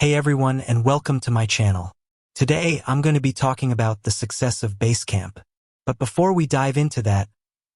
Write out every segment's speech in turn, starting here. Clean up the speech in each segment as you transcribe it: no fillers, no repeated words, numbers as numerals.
Hey everyone, and welcome to my channel. Today, I'm going to be talking about the success of Basecamp. But before we dive into that,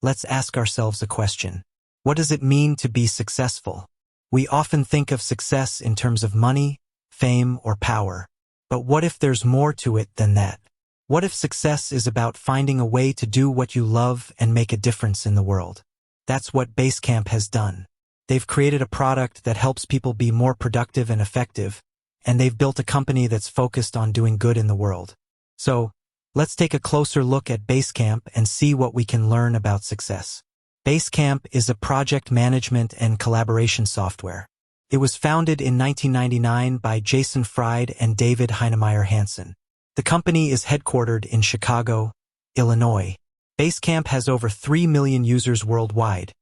let's ask ourselves a question. What does it mean to be successful? We often think of success in terms of money, fame, or power. But what if there's more to it than that? What if success is about finding a way to do what you love and make a difference in the world? That's what Basecamp has done. They've created a product that helps people be more productive and effective, and they've built a company that's focused on doing good in the world. So, let's take a closer look at Basecamp and see what we can learn about success. Basecamp is a project management and collaboration software. It was founded in 1999 by Jason Fried and David Heinemeier Hansen. The company is headquartered in Chicago, Illinois. Basecamp has over 3 million users worldwide,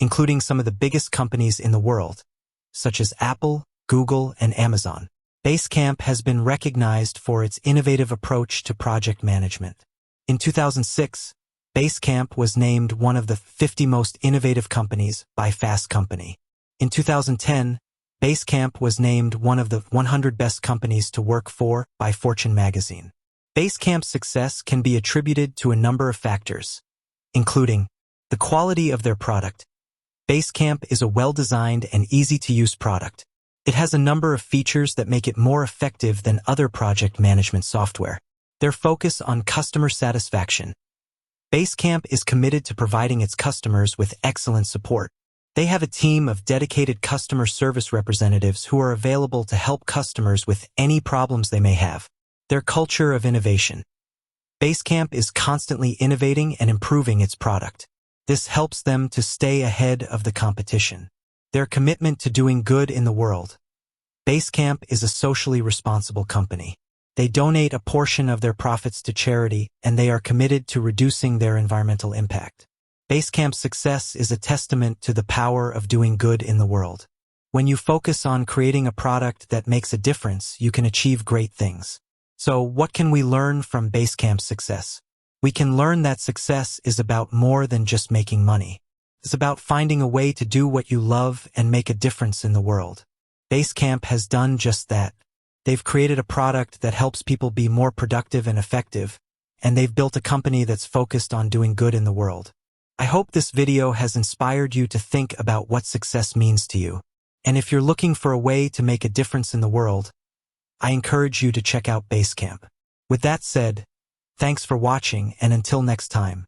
including some of the biggest companies in the world, such as Apple, Google, and Amazon. Basecamp has been recognized for its innovative approach to project management. In 2006, Basecamp was named one of the 50 most innovative companies by Fast Company. In 2010, Basecamp was named one of the 100 best companies to work for by Fortune magazine. Basecamp's success can be attributed to a number of factors, including the quality of their product. Basecamp is a well-designed and easy-to-use product. It has a number of features that make it more effective than other project management software. Their focus on customer satisfaction. Basecamp is committed to providing its customers with excellent support. They have a team of dedicated customer service representatives who are available to help customers with any problems they may have. Their culture of innovation. Basecamp is constantly innovating and improving its product. This helps them to stay ahead of the competition. Their commitment to doing good in the world. Basecamp is a socially responsible company. They donate a portion of their profits to charity, and they are committed to reducing their environmental impact. Basecamp's success is a testament to the power of doing good in the world. When you focus on creating a product that makes a difference, you can achieve great things. So, what can we learn from Basecamp's success? We can learn that success is about more than just making money. It's about finding a way to do what you love and make a difference in the world. Basecamp has done just that. They've created a product that helps people be more productive and effective, and they've built a company that's focused on doing good in the world. I hope this video has inspired you to think about what success means to you. And if you're looking for a way to make a difference in the world, I encourage you to check out Basecamp. With that said, thanks for watching, and until next time.